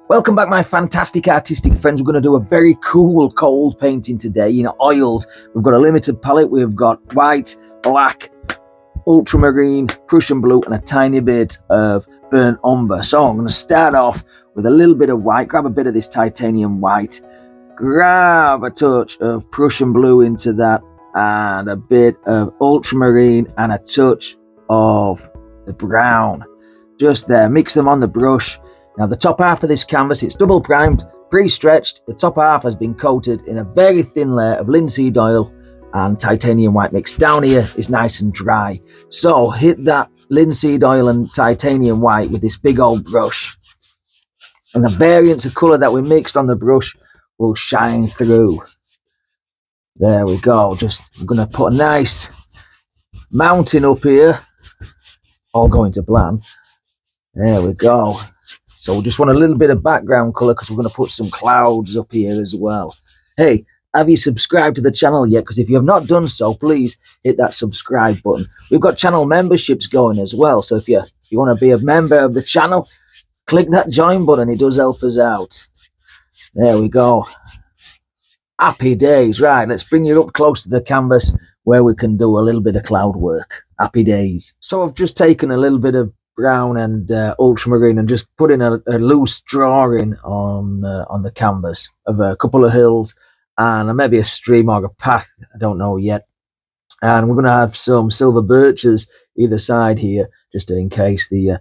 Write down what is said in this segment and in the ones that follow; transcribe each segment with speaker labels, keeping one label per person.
Speaker 1: Welcome back, my fantastic artistic friends. We're going to do a very cool cold painting today in oils. We've got a limited palette. We've got white, black, ultramarine, Prussian blue, and a tiny bit of burnt umber. So I'm going to start off with a little bit of white. Grab a bit of this titanium white. Grab a touch of Prussian blue into that, and a bit of ultramarine, and a touch of the brown. Just there. Mix them on the brush. Now the top half of this canvas, it's double primed, pre-stretched. The top half has been coated in a very thin layer of linseed oil and titanium white mix. Down here is nice and dry. So hit that linseed oil and titanium white with this big old brush. And the variants of colour that we mixed on the brush will shine through. There we go. I'm going to put a nice mountain up here. All going to plan. There we go. So we just want a little bit of background colour because we're going to put some clouds up here as well. Hey, have you subscribed to the channel yet? Because if you have not done so, please hit that subscribe button. We've got channel memberships going as well. So if you want to be a member of the channel, click that join button. It does help us out. There we go. Happy days. Right, let's bring you up close to the canvas where we can do a little bit of cloud work. Happy days. So I've just taken a little bit of brown and ultramarine and just put in a loose drawing on the canvas of a couple of hills and maybe a stream or a path. I don't know yet. And we're going to have some silver birches either side here, just in case the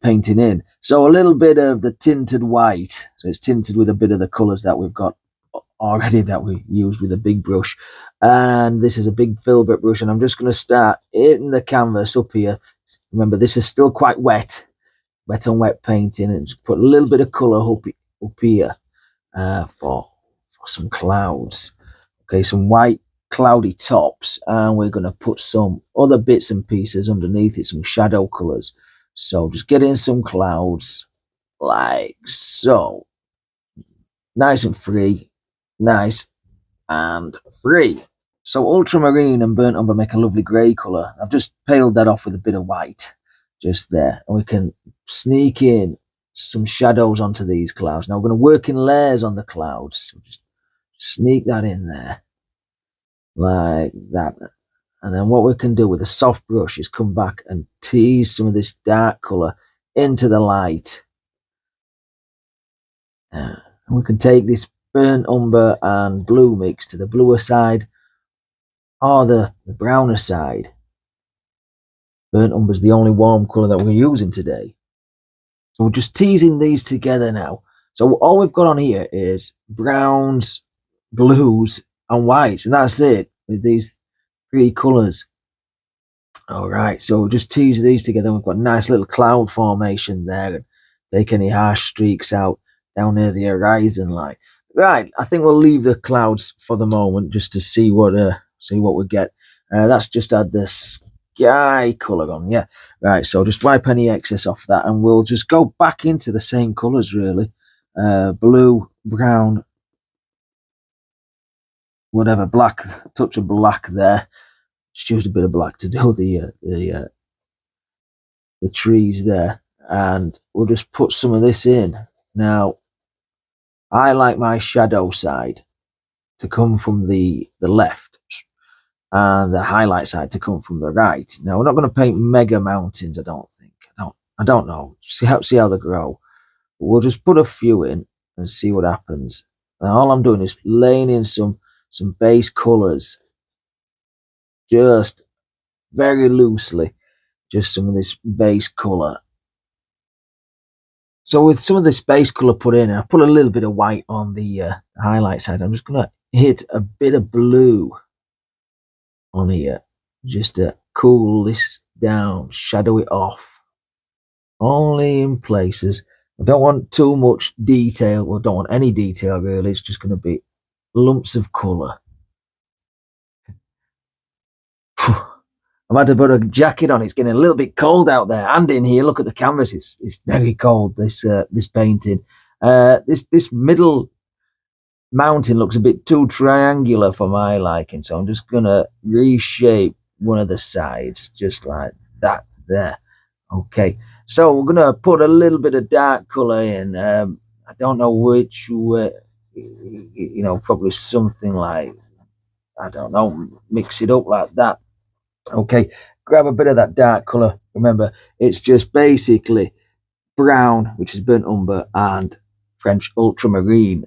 Speaker 1: painting in. So a little bit of the tinted white. So it's tinted with a bit of the colours that we've got already that we used with a big brush. And this is a big filbert brush, and I'm just going to start hitting the canvas up here. Remember, this is still quite wet on wet painting, and just put a little bit of colour up here for some clouds. Okay, some white cloudy tops, and we're going to put some other bits and pieces underneath it, some shadow colours. So just get in some clouds like so. Nice and free. Nice and free. So ultramarine and burnt umber make a lovely grey colour. I've just paled that off with a bit of white just there. And we can sneak in some shadows onto these clouds. Now we're going to work in layers on the clouds. So just sneak that in there like that. And then what we can do with a soft brush is come back and tease some of this dark colour into the light. And we can take this burnt umber and blue mix to the bluer side or the browner side. Burnt umber is the only warm colour that we're using today. So we're just teasing these together now. So all we've got on here is browns, blues and whites, and that's it with these three colours. All right, so we'll just tease these together. We've got a nice little cloud formation there, and take any harsh streaks out down near the horizon line. Right, I think we'll leave the clouds for the moment just to see what we get. That's just had the sky colour on, yeah. Right, so just wipe any excess off that, and we'll just go back into the same colours really. Blue, brown, whatever, black, touch of black there. Just used a bit of black to do the trees there, and we'll just put some of this in. Now, I like my shadow side to come from the left and the highlight side to come from the right. Now, we're not going to paint mega mountains, I don't think. I don't know. See how they grow. But we'll just put a few in and see what happens. And all I'm doing is laying in some base colours, just very loosely, just some of this base colour. So with some of this base colour put in, I put a little bit of white on the highlight side. I'm just going to hit a bit of blue on here just to cool this down, shadow it off. Only in places. I don't want too much detail. Well, I don't want any detail really. It's just going to be lumps of colour. I've had to put a jacket on. It's getting a little bit cold out there, and in here. Look at the canvas; it's very cold. This painting, this middle mountain looks a bit too triangular for my liking. So I'm just gonna reshape one of the sides, just like that there. Okay, so we're gonna put a little bit of dark color in. I don't know which way, probably something like, I don't know, mix it up like that. Okay, grab a bit of that dark colour. Remember, it's just basically brown, which is burnt umber, and French ultramarine.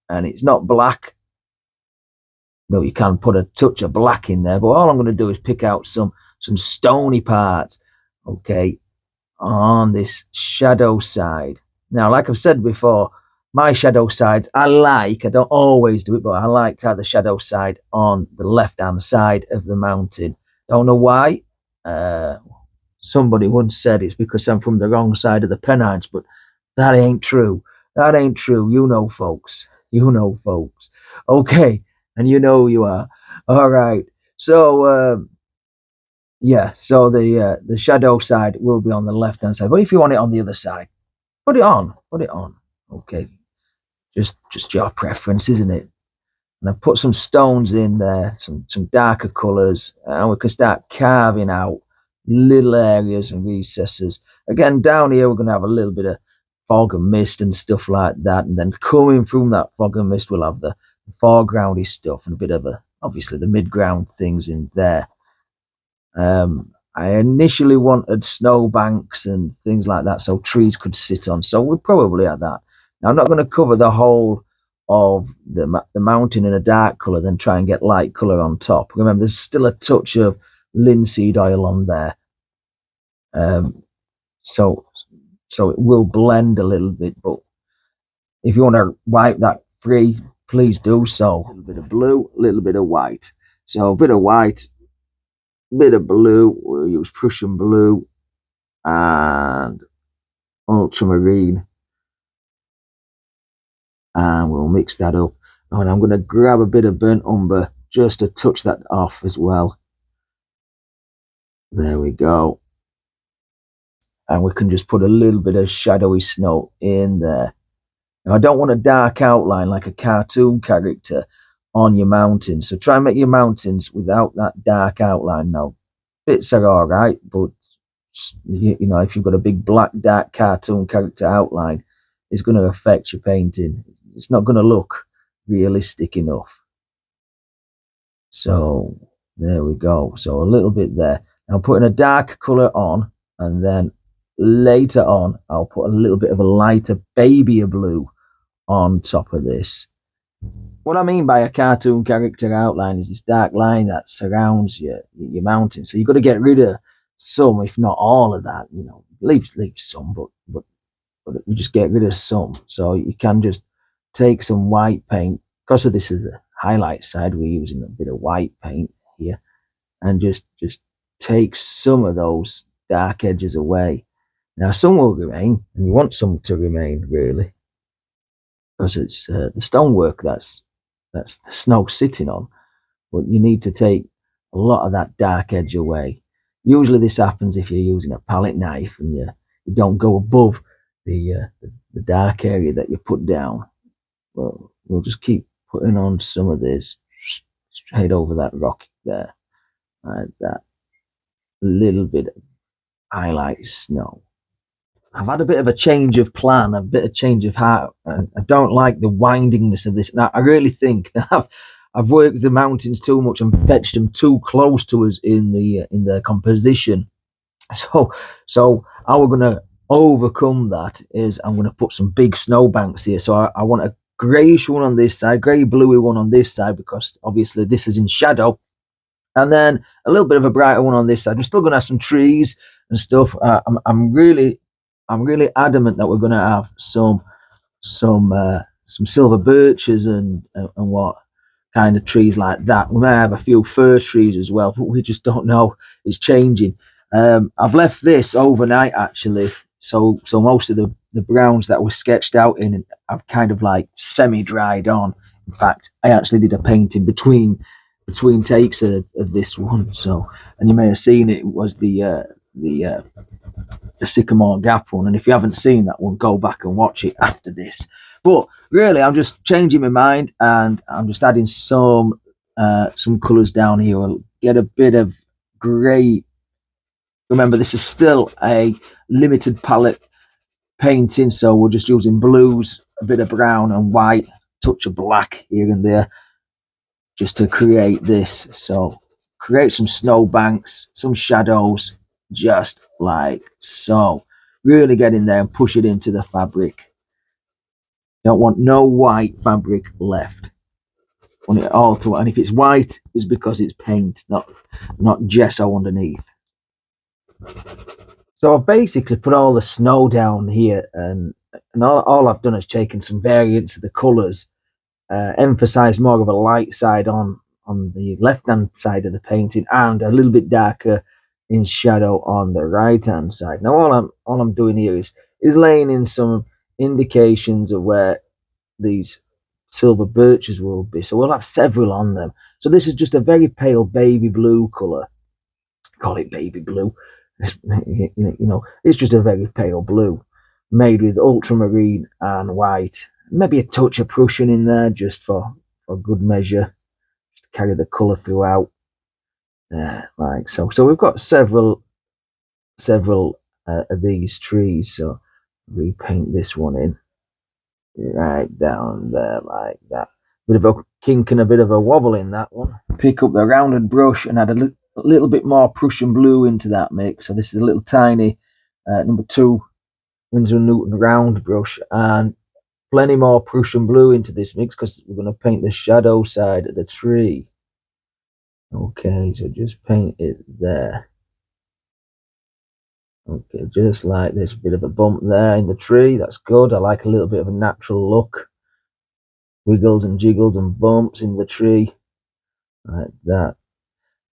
Speaker 1: And it's not black, though you can put a touch of black in there. But all I'm going to do is pick out some stony parts, okay, on this shadow side. Now, like I've said before, my shadow sides, I don't always do it, but I like to have the shadow side on the left-hand side of the mountain. Don't know why. Somebody once said it's because I'm from the wrong side of the Pennines, but that ain't true. That ain't true. You know, folks. You know, folks. Okay, and you know you are. All right. So, yeah. So the shadow side will be on the left hand side. But if you want it on the other side, put it on. Put it on. Okay. Just your preference, isn't it? And I put some stones in there, some darker colours, and we can start carving out little areas and recesses. Again, down here we're going to have a little bit of fog and mist and stuff like that, and then coming from that fog and mist we'll have the foregroundy stuff and a bit of obviously the mid-ground things in there. I initially wanted snowbanks and things like that so trees could sit on, so we'll probably have that. Now I'm not going to cover the whole of the mountain in a dark colour, then try and get light colour on top. Remember, there's still a touch of linseed oil on there, so it will blend a little bit. But if you want to wipe that free, please do so. A little bit of blue, a little bit of white. So a bit of white, bit of blue. We'll use Prussian blue and ultramarine, and we'll mix that up. And I'm going to grab a bit of burnt umber just to touch that off as well. There we go. And we can just put a little bit of shadowy snow in there. Now, I don't want a dark outline like a cartoon character on your mountains. So try and make your mountains without that dark outline. Now, bits are all right, but if you've got a big black dark cartoon character outline, it's going to affect your painting. It's not going to look realistic enough. So there we go. So a little bit there. I'm putting a dark colour on, and then later on I'll put a little bit of a lighter babyer blue on top of this. What I mean by a cartoon character outline is this dark line that surrounds your mountain. So you've got to get rid of some, if not all of that. Leave some, but you just get rid of some. So you can just take some white paint. Because of this is the highlight side, we're using a bit of white paint here, and just take some of those dark edges away. Now some will remain, and you want some to remain really, because it's the stonework that's the snow sitting on. But you need to take a lot of that dark edge away. Usually this happens if you're using a palette knife and you don't go above the dark area that you put down. Well, we'll just keep putting on some of this straight over that rock there, like that. A little bit of highlight snow. I've had a bit of a change of plan, a bit of change of heart. I don't like the windingness of this. Now, I really think that I've worked the mountains too much and fetched them too close to us in the composition. So how we're going to overcome that is I'm going to put some big snowbanks here. So I want a greyish one on this side, grey bluey one on this side, because obviously this is in shadow, and then a little bit of a brighter one on this side. We're still going to have some trees and stuff. I'm really adamant that we're going to have some silver birches and what kind of trees like that. We may have a few fir trees as well, but we just don't know. It's changing. I've left this overnight actually, so most of the browns that were sketched out in I've kind of like semi-dried on. In fact, I actually did a painting between takes of this one. So, and you may have seen it was the Sycamore Gap one, and if you haven't seen that one, go back and watch it after this. But really, I'm just changing my mind, and I'm just adding some colours down here. We'll get a bit of grey. Remember, this is still a limited palette painting, so we're just using blues a bit of brown and white, touch of black here and there, just to create this. So create some snow banks, some shadows, just like so. Really get in there and push it into the fabric. Don't want no white fabric left. Want it all to, and if it's white, it's because it's paint, not gesso underneath. So I've basically put all the snow down here, and all I've done is taken some variants of the colours, emphasised more of a light side on the left hand side of the painting, and a little bit darker in shadow on the right hand side. Now all I'm doing here is laying in some indications of where these silver birches will be. So we'll have several on them. So this is just a very pale baby blue colour. Call it baby blue. It's just a very pale blue, made with ultramarine and white. Maybe a touch of Prussian in there just for good measure, just to carry the colour throughout. Like so. So we've got several of these trees. So repaint this one in right down there like that. Bit of a kink and a bit of a wobble in that one. Pick up the rounded brush and add a little bit more Prussian blue into that mix. So this is a little tiny number 2 Winsor & Newton round brush, and plenty more Prussian blue into this mix because we're going to paint the shadow side of the tree. Okay, so just paint it there. Okay, just like this, bit of a bump there in the tree. That's good. I like a little bit of a natural look. Wiggles and jiggles and bumps in the tree like that.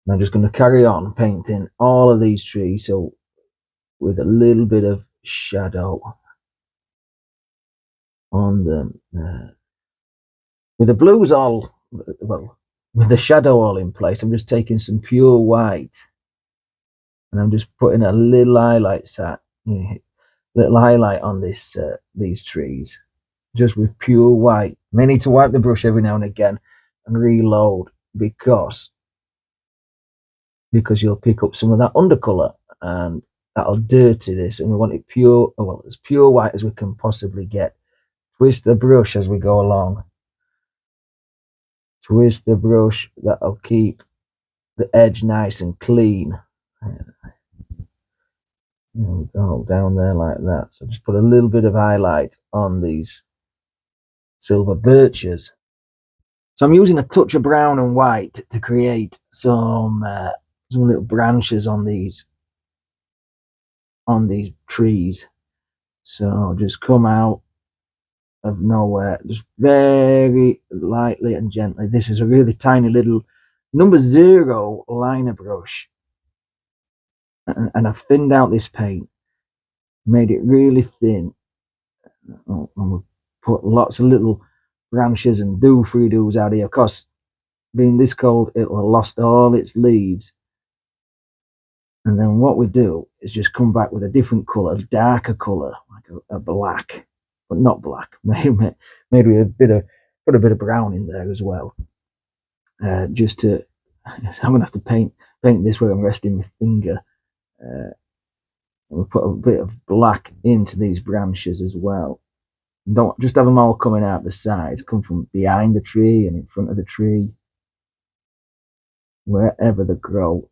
Speaker 1: And I'm just going to carry on painting all of these trees, so with a little bit of shadow on them. With the blues all, well, with the shadow all in place, I'm just taking some pure white and I'm just putting a little highlight little highlight on these trees, just with pure white. May need to wipe the brush every now and again and reload because you'll pick up some of that undercolor and that'll dirty this, and we want it pure, well, as pure white as we can possibly get. Twist the brush as we go along. Twist the brush, that'll keep the edge nice and clean. There we go, down there like that. So just put a little bit of highlight on these silver birches. So I'm using a touch of brown and white to create some little branches on these trees. So just come out of nowhere, just very lightly and gently. This is a really tiny little number 0 liner brush, and I've thinned out this paint, made it really thin, and we'll put lots of little branches and doos out here. Of course, being this cold, it'll have lost all its leaves. And then what we do is just come back with a different colour, a darker colour, like a black, but not black. Maybe with a bit of brown in there as well. Just to, I'm gonna have to paint this where I'm resting my finger. We'll put a bit of black into these branches as well. Don't just have them all coming out the sides. Come from behind the tree and in front of the tree, wherever they grow.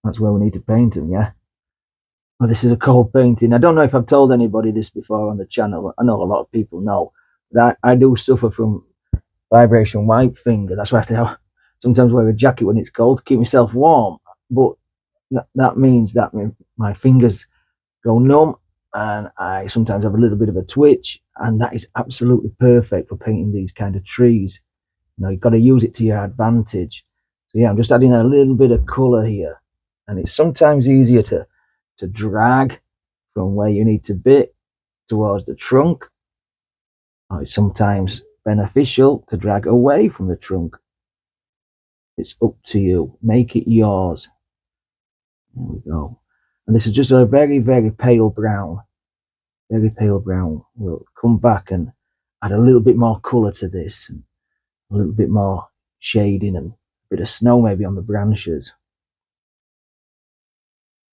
Speaker 1: That's where we need to paint them, yeah? Well, this is a cold painting. I don't know if I've told anybody this before on the channel. I know a lot of people know that I do suffer from vibration white finger. That's why I have to sometimes wear a jacket when it's cold to keep myself warm. But that means that my fingers go numb and I sometimes have a little bit of a twitch, and that is absolutely perfect for painting these kind of trees. You've got to use it to your advantage. So yeah, I'm just adding a little bit of colour here, and it's sometimes easier to drag from where you need to be towards the trunk, or it's sometimes beneficial to drag away from the trunk. It's up to you. Make it yours. There we go. And this is just a very, very pale brown. Very pale brown. We'll come back and add a little bit more colour to this, and a little bit more shading and a bit of snow maybe on the branches.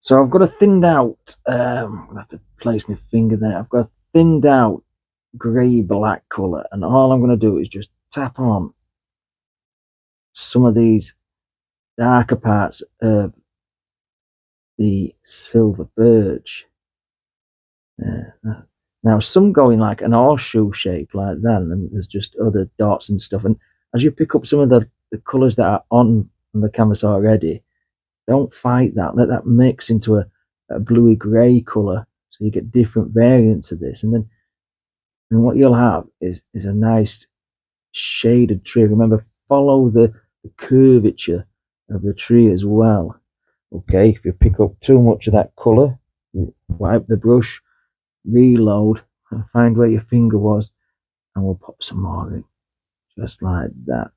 Speaker 1: So I've got a thinned out, I'll have to place my finger there. I've got a thinned out grey black colour, and all I'm going to do is just tap on some of these darker parts of the silver birch. Now some go in like an horseshoe shape like that, and there's just other dots and stuff. And as you pick up some of the colours that are on the canvas already, don't fight that. Let that mix into a bluey grey colour, so you get different variants of this. And then what you'll have is a nice shaded tree. Remember, follow the curvature of the tree as well. Okay, if you pick up too much of that colour, wipe the brush, reload, and find where your finger was, and we'll pop some more in, just like that.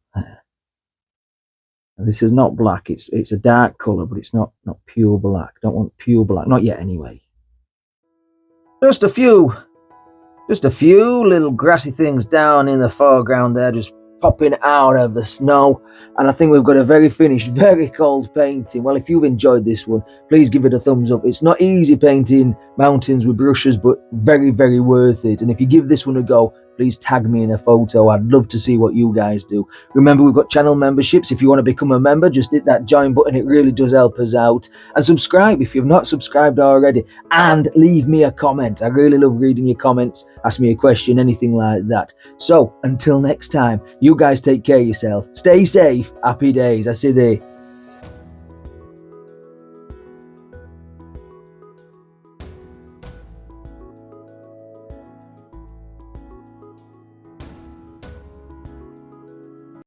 Speaker 1: And this is not black, it's a dark colour, but it's not pure black. Don't want pure black, not yet anyway. Just a few little grassy things down in the foreground there, just popping out of the snow, and I think we've got a very finished, very cold painting. Well, if you've enjoyed this one, please give it a thumbs up. It's not easy painting mountains with brushes, but very, very worth it. And if you give this one a go, please tag me in a photo. I'd love to see what you guys do. Remember, we've got channel memberships. If you want to become a member, just hit that join button. It really does help us out. And subscribe if you've not subscribed already. And leave me a comment. I really love reading your comments. Ask me a question, anything like that. So, until next time, you guys take care of yourself. Stay safe. Happy days. I say they.